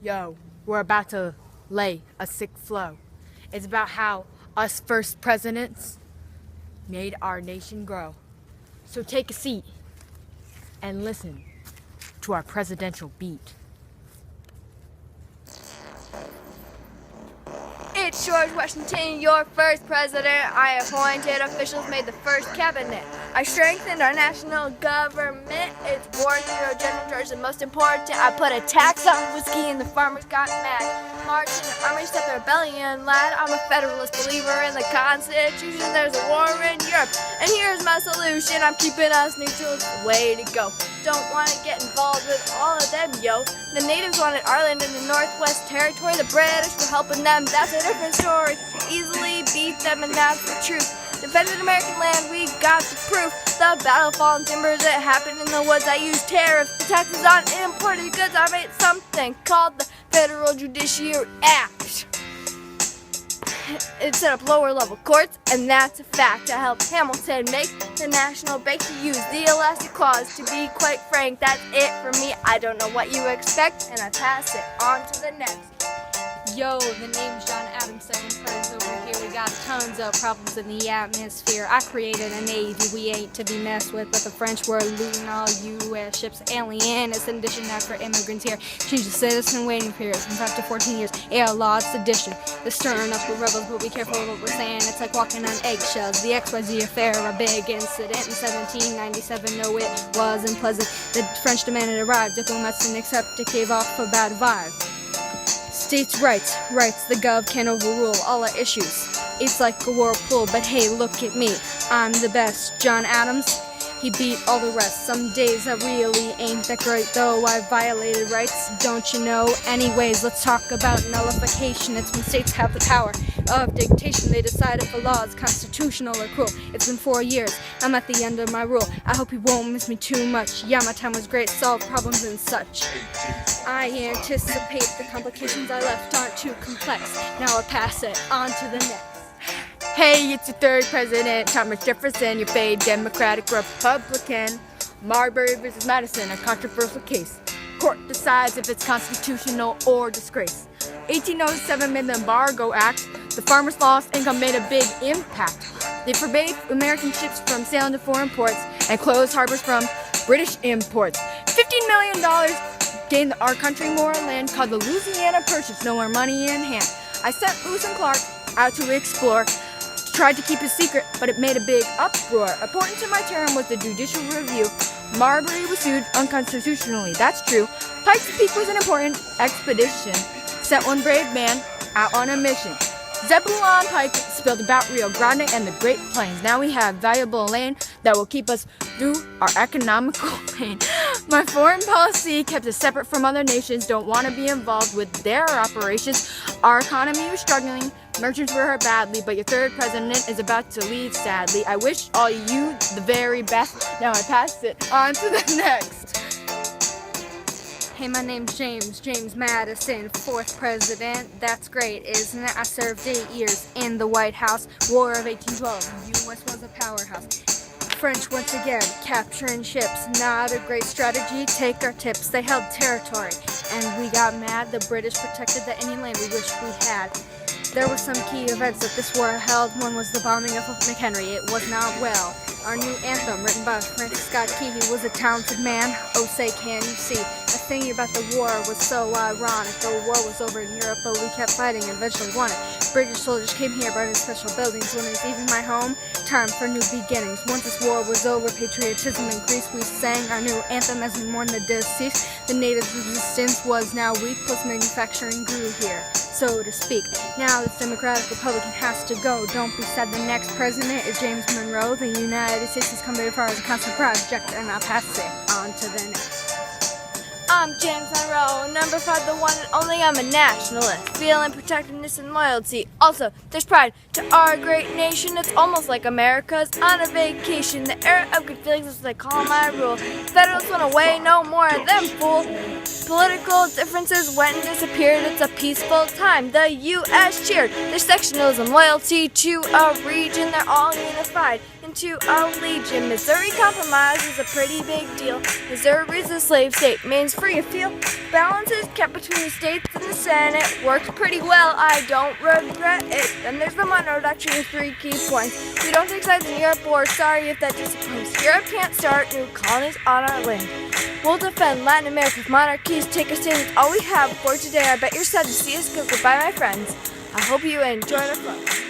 Yo, we're about to lay a sick flow. It's about how us first presidents made our nation grow. So take a seat and listen to our presidential beat. It's George Washington, your first president. I appointed officials, made the first cabinet. I strengthened our national government. It's war, zero generators, and most important, I put a tax on whiskey and the farmers got mad. Marched in the army, stepped the rebellion, lad. I'm a federalist believer in the Constitution. There's a war in Europe, and here's my solution. I'm keeping us neutral, it's the way to go. Don't want to get involved with all of them, yo. The natives wanted Ireland in the Northwest Territory. The British were helping them, that's a different story. Easily beat them, and that's the truth. Defended American land, we got the proof. The battle fallen timbers, it happened in the woods. I used tariffs, the taxes on imported goods. I made something called the Federal Judiciary Act. It set up lower level courts, and that's a fact. I helped Hamilton make the national bank to use the elastic clause. To be quite frank, that's it for me. I don't know what you expect, and I pass it on to the next. Yo, the name's John Adams, 7 over here. We got tons of problems in the atmosphere. I created a navy, we ain't to be messed with, but the French were looting all U.S. ships. Alien, it's an addition now for immigrants here. Change the citizen waiting period from 5 to 14 years. Yeah, law, it's sedition. They're stirring up the rebels, but be careful what we're saying. It's like walking on eggshells. The XYZ affair, a big incident in 1797. No, it wasn't pleasant. The French demanded a ride. Diplomats didn't accept it, gave off a bad vibe. States' rights, the gov can't overrule all our issues. It's like a whirlpool, but hey, look at me, I'm the best. John Adams, he beat all the rest. Some days I really ain't that great, though I violated rights, don't you know? Anyways, let's talk about nullification. It's when states have the power of dictation. They decide if a law is constitutional or cruel. It's been 4 years, I'm at the end of my rule. I hope you won't miss me too much. Yeah, my time was great, solved problems and such. I anticipate the complications I left aren't too complex. Now I pass it on to the next. Hey, it's your third president, Thomas Jefferson, your fade Democratic Republican. Marbury versus Madison, a controversial case. Court decides if it's constitutional or disgrace. 1807 made the Embargo Act. The farmers' lost income made a big impact. They forbade American ships from sailing to foreign ports and closed harbors from British imports. $15 million gained our country more land, called the Louisiana Purchase, no more money in hand. I sent Lewis and Clark out to explore, tried to keep it secret, but it made a big uproar. Important to my term was the judicial review. Marbury was sued unconstitutionally, that's true. Pike's Peak was an important expedition. Sent one brave man out on a mission. Zebulon Pike spilled about Rio Grande and the Great Plains. Now we have valuable land that will keep us through our economical pain. My foreign policy kept us separate from other nations, don't want to be involved with their operations. Our economy was struggling, merchants were hurt badly, but your third president is about to leave sadly. I wish all you the very best. Now I pass it on to the next. Hey, my name's James Madison, 4th president. That's great, isn't it? I served 8 years in the White House. War of 1812, the U.S. was a powerhouse. French once again, capturing ships. Not a great strategy, take our tips. They held territory, and we got mad. The British protected the any land we wished we had. There were some key events that this war held. One was the bombing of McHenry. It was not well. Our new anthem, written by Francis Scott Key, he was a talented man. Oh, say, can you see? The thing about the war was so ironic. The war was over in Europe, but we kept fighting and eventually won it. British soldiers came here burning special buildings. When it was even my home, time for new beginnings. Once this war was over, patriotism increased. We sang our new anthem as we mourned the deceased. The natives' resistance was now weak, plus manufacturing grew here, so to speak. Now this Democratic Republican has to go. Don't be sad, the next president is James Monroe. The United States has come very far as a constant project, and I'll pass it on to the next. I'm James Monroe, number 5, the one and only. I'm a nationalist, feeling protectiveness and loyalty. Also, there's pride to our great nation. It's almost like America's on a vacation. The era of good feelings is what they call my rule. Federalists went away, no more of them, fool. Political differences went and disappeared. It's a peaceful time. The U.S. cheered. There's sectionalism, loyalty to a region. They're all unified into a legion. Missouri Compromise is a pretty big deal. Missouri's a slave state, means free of feel. Balance is kept between the states. the Senate, works pretty well, I don't regret it. Then there's the Monroe Doctrine with 3 key points. We don't take sides in Europe war, sorry if that disappoints. Europe can't start new colonies on our land. We'll defend Latin America with monarchies, take a stand, it's all we have for today. I bet you're sad to see us go. Goodbye, my friends. I hope you enjoy the fun.